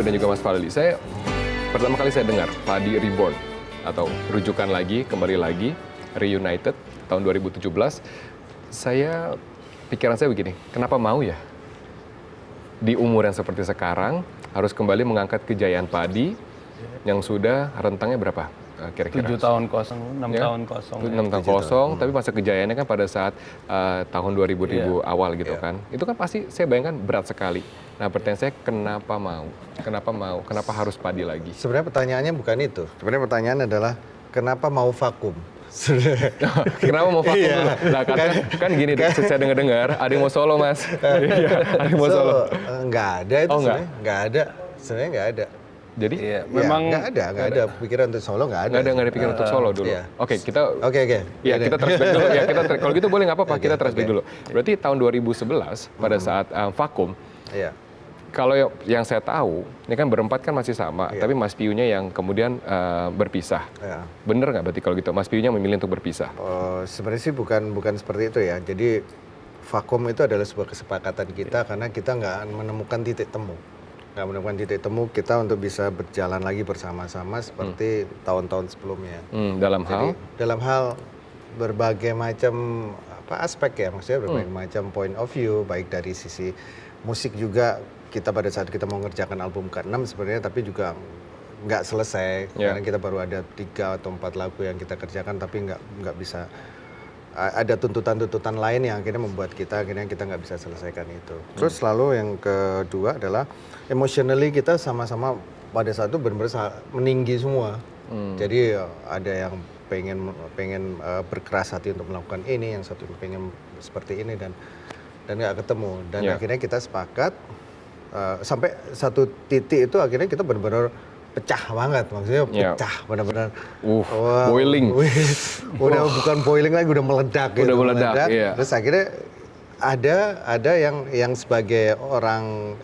dan juga Mas Fadli. Pertama kali saya dengar Padi Reborn atau rujukan lagi, kembali lagi, Reunited tahun 2017. Pikiran saya begini, kenapa mau ya? Di umur yang seperti sekarang harus kembali mengangkat kejayaan Padi yang sudah rentangnya berapa kira-kira? 7 tahun kosong, 6 tahun kosong. 6 tahun kosong, tapi masa kejayaannya kan pada saat tahun 2000 awal gitu kan. Itu kan pasti saya bayangkan berat sekali. Nah pertanyaan saya, kenapa mau? Kenapa harus Padi lagi? Sebenarnya pertanyaannya bukan itu. Sebenarnya pertanyaan adalah kenapa mau vakum? Kenapa mau vakum dulu? Nah kan gini, saya dengar ada yang mau solo Mas. Ada yang mau solo. Nggak ada itu sebenarnya. Nggak ada. Sebenarnya nggak ada. Jadi memang nggak ada pikiran untuk solo, nggak ada. Nggak ada pikiran untuk solo dulu. Oke, kita ya kita flashback dulu. Ya, kalau gitu boleh nggak apa-apa, kita flashback dulu. Berarti tahun 2011 pada saat vakum. Iya. Kalau yang saya tahu, ini kan berempat kan masih sama, tapi Mas Piunya yang kemudian berpisah. Ya. Bener nggak berarti kalau gitu? Mas Piunya memilih untuk berpisah? Sebenarnya sih bukan seperti itu ya. Jadi vakum itu adalah sebuah kesepakatan kita karena kita nggak menemukan titik temu. Nggak menemukan titik temu kita untuk bisa berjalan lagi bersama-sama seperti tahun-tahun sebelumnya. Dalam hal berbagai macam aspek ya, maksudnya berbagai macam point of view, baik dari sisi musik juga. Kita pada saat kita mau ngerjakan album ke-6 sebenarnya, tapi juga nggak selesai. Karena kita baru ada 3 atau 4 lagu yang kita kerjakan, tapi nggak bisa. Ada tuntutan-tuntutan lain yang akhirnya membuat kita nggak bisa selesaikan itu. Terus lalu yang kedua adalah emotionally kita sama-sama pada saat itu benar-benar meninggi semua. Jadi ada yang pengen berkeras hati untuk melakukan ini, yang satu pengen seperti ini dan nggak ketemu. Dan akhirnya kita sepakat. Sampai satu titik itu akhirnya kita benar-benar pecah banget, maksudnya pecah benar-benar boiling. Udah bukan boiling lagi, udah meledak gitu. Meledak. Iya. Terus akhirnya ada yang sebagai orang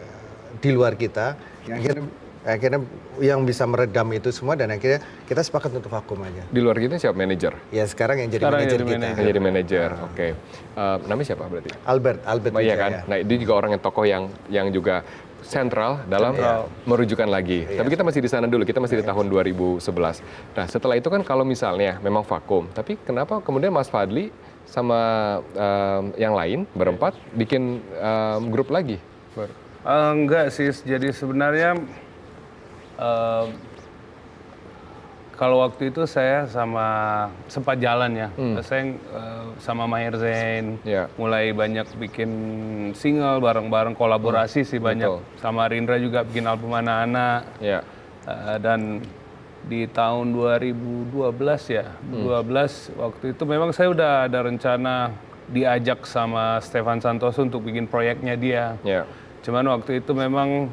di luar kita yang akhirnya yang bisa meredam itu semua, dan akhirnya kita sepakat untuk vakum aja. Di luar kita siapa manajer? Ya sekarang yang jadi manajer kita. Jadi manajer, oke. Namanya siapa berarti? Albert Iya kan? Nah dia juga orang yang tokoh yang juga sentral dalam merujukan lagi. Tapi kita masih di sana dulu, kita masih di tahun 2011. Nah setelah itu kan kalau misalnya memang vakum, tapi kenapa kemudian Mas Fadli sama yang lain berempat bikin grup lagi? Enggak sih, jadi sebenarnya kalau waktu itu saya sempat jalan ya, saya sama Maher Zain, mulai banyak bikin single bareng-bareng, kolaborasi sih banyak. Sama Rindra juga bikin album anak-anak. Dan di tahun 2012 ya, 12 waktu itu memang saya udah ada rencana diajak sama Stefan Santoso untuk bikin proyeknya dia. Cuman waktu itu memang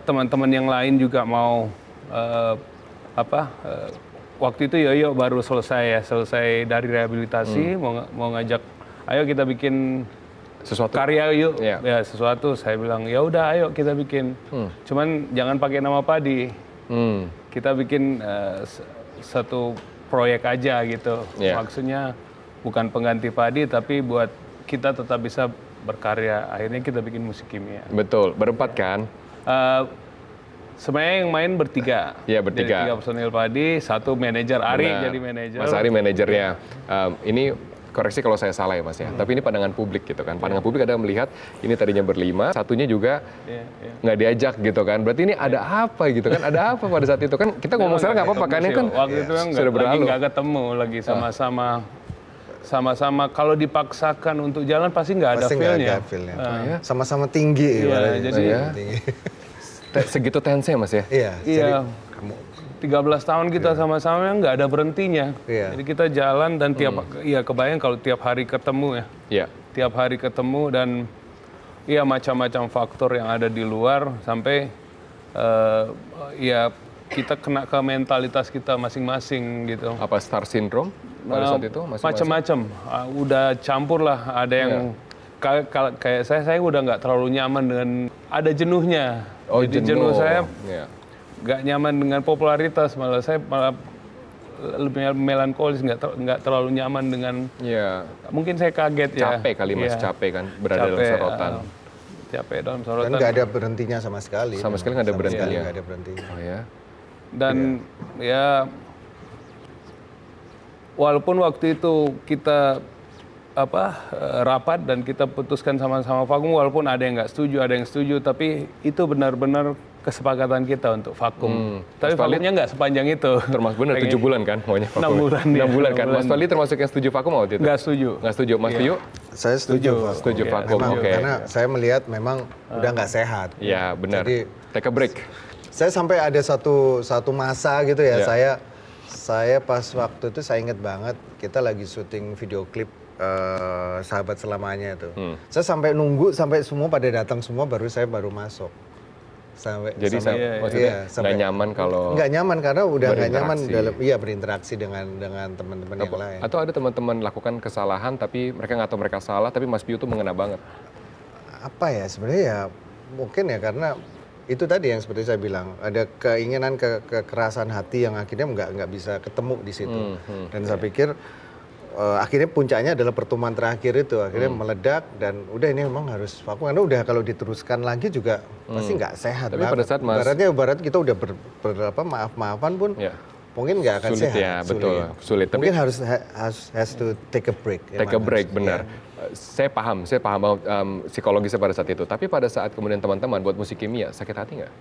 teman-teman yang lain juga mau waktu itu Yoyo baru selesai dari rehabilitasi, mau ngajak, ayo kita bikin sesuatu karya yuk, ya sesuatu. Saya bilang ya udah ayo kita bikin, cuman jangan pakai nama Padi, kita bikin satu proyek aja gitu. Maksudnya bukan pengganti Padi, tapi buat kita tetap bisa berkarya. Akhirnya kita bikin Musik Kimia. Betul, berempat kan? Sebenarnya yang main bertiga. Iya, bertiga. Jadi 3 personil Padi, 1 manajer, Ari jadi manajer. Mas Ari manajernya. Ini koreksi kalau saya salah ya Mas ya. Tapi ini pandangan publik gitu kan. Pandangan publik ada melihat ini tadinya berlima, satunya juga nggak diajak gitu kan. Berarti ini ada apa gitu kan? Ada apa pada saat itu kan? Kita ngomong sekarang nggak apa-apa kan? Kan waktu itu kan nggak ketemu lagi sama-sama. Kalau dipaksakan untuk jalan pasti nggak ada feel-nya. Sama-sama tinggi. Jadi segitu tense Mas ya? Iya. 13 tahun kita sama-sama nggak ada berhentinya. Jadi kita jalan dan kebayang kalau tiap hari ketemu ya. Tiap hari ketemu dan macam-macam faktor yang ada di luar sampai kita kena ke mentalitas kita masing-masing gitu. Apa star syndrome pada saat itu? Macam-macam. Udah campur lah. Ada yang kayak saya udah nggak terlalu nyaman dengan ada jenuhnya. Jadi jenuh saya nggak nyaman dengan popularitas, saya malah lebih melankolis, nggak terlalu nyaman dengan. Mungkin saya kaget capek kali Mas, capek kan berada dalam sorotan. capek dalam Dan sorotan. nggak ada berhentinya sama sekali. Sama sekali nggak ada berhentinya. Nggak ada berhentinya. Oh ya. Dan ya walaupun waktu itu kita rapat dan kita putuskan sama-sama vakum, walaupun ada yang nggak setuju, ada yang setuju, tapi itu benar-benar kesepakatan kita untuk vakum. Tapi vakumnya nggak sepanjang itu. Termasuk benar 7 bulan kan maunya vakum. 6 bulan. 6 bulan kan. Mas Fadli termasuk yang setuju vakum waktu itu? Nggak setuju. Nggak setuju. Mas Piyu? Saya setuju. Setuju vakum. Memang, Oke. karena saya melihat memang udah nggak sehat. Iya benar. Jadi Take a break. saya sampai ada satu masa gitu ya. Iya. Saya pas waktu itu saya ingat banget kita lagi syuting video klip Sahabat Selamanya itu. Saya sampai nunggu sampai semua pada datang semua saya baru masuk. Jadi maksudnya nggak nyaman kalau nggak nyaman karena udah nggak nyaman berinteraksi. berinteraksi dengan teman-teman yang lain. atau ada teman-teman lakukan kesalahan tapi mereka nggak tahu mereka salah tapi Mas Piyu tuh mengena banget. Apa ya sebenarnya ya mungkin ya karena itu tadi yang seperti saya bilang ada keinginan kekerasan hati yang akhirnya nggak bisa ketemu di situ. Dan saya pikir akhirnya puncaknya adalah pertemuan terakhir itu akhirnya meledak dan udah ini memang harus vakum karena udah kalau diteruskan lagi juga pasti nggak sehat. Tapi pada saat ibarat kita udah maaf-maafan pun mungkin nggak akan sulit sehat. ya, betul, sulit. Tapi mungkin has to take a break. Take a break, benar. Saya paham psikologisnya pada saat itu. Tapi pada saat kemudian teman-teman buat musik kimia, sakit hati nggak?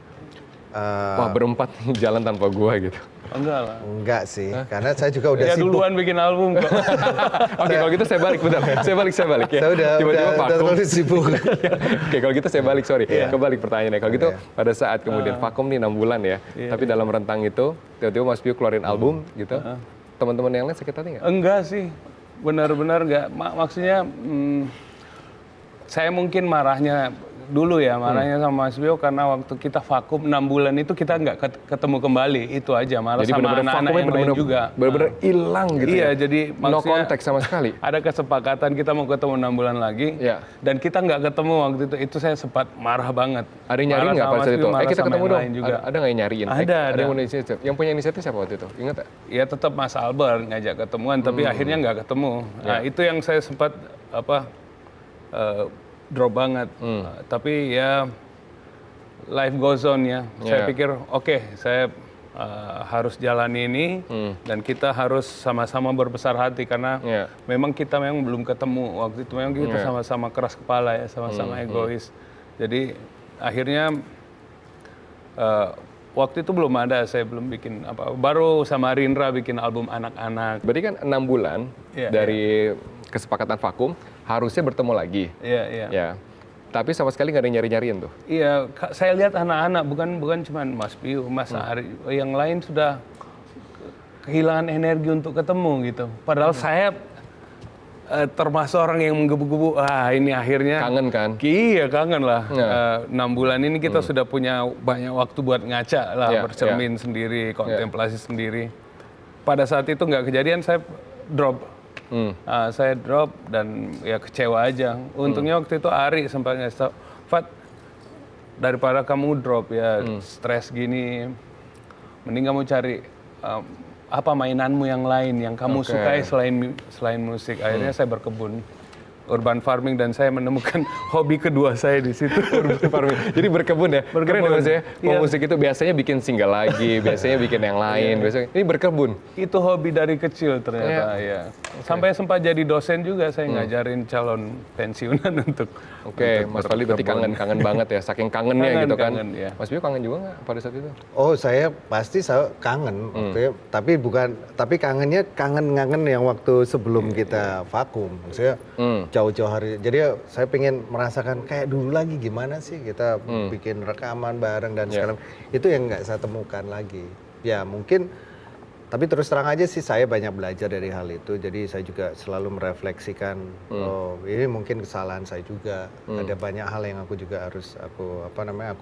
Wah berempat jalan tanpa gua gitu. Enggak lah. Enggak sih, karena saya juga udah Ya sibuk. duluan bikin album kok. Oke, kalau gitu saya balik, bentar. Saya balik ya. Saya udah terlalu sibuk. Oke, kalau gitu saya balik, sorry. Kebalik pertanyaannya. Kalau gitu pada saat kemudian vakum nih 6 bulan ya. Tapi dalam rentang itu, tiba-tiba Mas Piyu keluarin album gitu. Teman-teman yang lain sakit hati nggak? Enggak sih. Benar-benar enggak. Maksudnya saya mungkin marahnya dulu ya, marahnya sama Mas Piyu karena waktu kita vakum 6 bulan itu kita nggak ketemu kembali, itu aja. Malah Jadi sama anak-anak yang lain juga. Benar-benar hilang gitu iya, ya? jadi no maksudnya konteks sama sekali? Ada kesepakatan kita mau ketemu 6 bulan lagi, dan kita nggak ketemu waktu itu saya sempat marah banget. Ada yang nyariin nggak pada saat itu? Kita ketemu dong. Juga. Ada nggak yang nyariin? Ada. Yang punya inisiatif. Yang punya inisiatif siapa waktu itu? Ingat nggak? Ya tetap Mas Albert ngajak ketemuan, tapi akhirnya nggak ketemu. Nah itu yang saya sempat drop banget. Tapi ya life goes on ya. Saya pikir oke, saya harus jalani ini dan kita harus sama-sama berbesar hati karena memang kita belum ketemu waktu itu. Memang kita sama-sama keras kepala ya, sama-sama egois. Jadi akhirnya waktu itu belum ada, saya belum bikin apa. Baru sama Rindra bikin album anak-anak. Berarti kan 6 bulan dari kesepakatan vakum harusnya bertemu lagi. Iya. Tapi sama sekali nggak ada yang nyari-nyariin tuh. Iya, saya lihat anak-anak bukan cuma Mas Piyu, Mas Ari, yang lain sudah kehilangan energi untuk ketemu gitu. Padahal saya termasuk orang yang menggebu-gebu. Ini akhirnya kangen kan? Iya kangen lah. 6 bulan ini kita sudah punya banyak waktu buat ngaca lah, bercermin sendiri, kontemplasi sendiri. Pada saat itu nggak kejadian, saya drop. Saya drop dan ya kecewa aja. Untungnya waktu itu Ari sempat ngasih tau, Fat, daripada kamu drop ya stres gini, mending kamu cari apa mainanmu yang lain yang kamu sukai selain musik. Akhirnya saya berkebun, urban farming, dan saya menemukan hobi kedua saya di situ. Urban farming. Jadi berkebun ya. Keren ya Mas ya. Musik itu biasanya bikin single lagi, biasanya bikin yang lain, biasanya ini berkebun. Itu hobi dari kecil ternyata ya. Sampai sempat jadi dosen juga, saya ngajarin calon pensiunan untuk Mas Fadli berarti kangen banget ya, saking kangennya gitu kan. Kangen, ya. Mas Piyu kangen juga nggak pada saat itu? Oh, saya kangen, tapi kangen yang waktu sebelum kita vakum. Maksudnya jauh-jauh hari. Jadi saya pengen merasakan kayak dulu lagi, gimana sih kita bikin rekaman bareng dan segala itu yang nggak saya temukan lagi. Ya mungkin, tapi terus terang aja sih saya banyak belajar dari hal itu. Jadi saya juga selalu merefleksikan, oh ini mungkin kesalahan saya juga. Ada banyak hal yang aku juga harus aku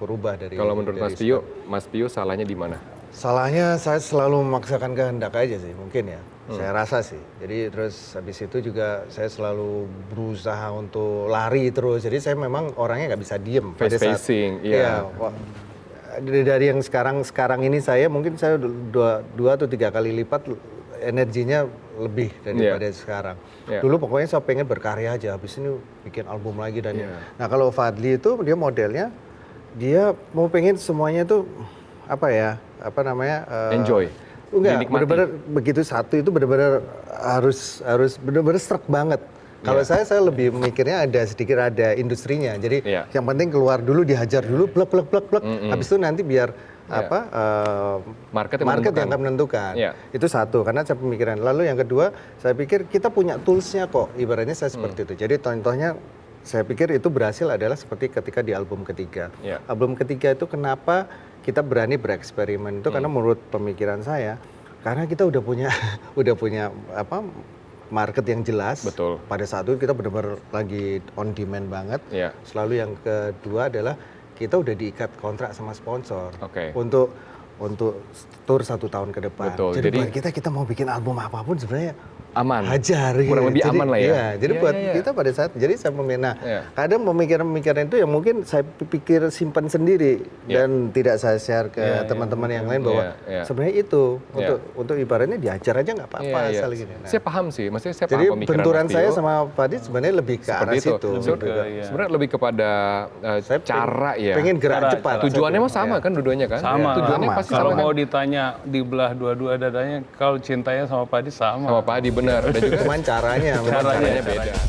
rubah dari. Kalau menurut Mas Piyu salahnya di mana? Salahnya saya selalu memaksakan kehendak aja sih, mungkin ya. Saya rasa sih. Jadi terus habis itu juga saya selalu berusaha untuk lari terus. Jadi saya memang orangnya nggak bisa diem. Face-facing, iya. Dari yang sekarang ini saya mungkin 2 atau 3 kali lipat energinya lebih daripada sekarang. Dulu pokoknya saya pengen berkarya aja, habis ini bikin album lagi dan nah kalau Fadli itu dia modelnya dia mau pengen semuanya tuh enjoy. Enggak, benar-benar begitu satu itu benar-benar harus benar-benar struck banget. Kalau saya lebih mikirnya ada industrinya. Jadi yang penting keluar dulu, dihajar dulu, plek. Habis itu nanti biar market yang akan menentukan. Itu satu, karena saya pemikiran. Lalu yang kedua, saya pikir kita punya toolsnya kok. Ibaratnya saya seperti itu. Jadi contohnya, saya pikir itu berhasil adalah seperti ketika di album ketiga. Album ketiga itu kenapa kita berani bereksperimen itu karena menurut pemikiran saya, karena kita udah punya market yang jelas. Betul. Pada saat itu kita benar-benar lagi on demand banget. Selalu yang kedua adalah kita udah diikat kontrak sama sponsor untuk tour 1 tahun ke depan. Betul. Jadi buat kita mau bikin album apapun sebenarnya aman. Hajar. Kurang lebih aman lah ya. Iya, jadi buat kita pada saat, jadi saya kadang pemikiran-pemikiran itu yang mungkin saya pikir simpan sendiri dan tidak saya share ke teman-teman yang lain bahwa sebenarnya itu untuk ibaratnya diajar aja nggak apa-apa asal gini. Nah, saya paham sih, maksudnya saya paham jadi pemikiran benturan Mas saya Tio. sama Fadi sebenarnya lebih ke arah situ. Sebenarnya lebih kepada cara ya. Pengen gerak cepat. Tujuannya mah sama kan dua-duanya kan? Sama. Tujuannya pasti kalau sama mau kan? ditanya dibelah dua-dua dadanya, kalau cintanya sama Padi sama. Sama Padi benar dan juga Cuman caranya beda.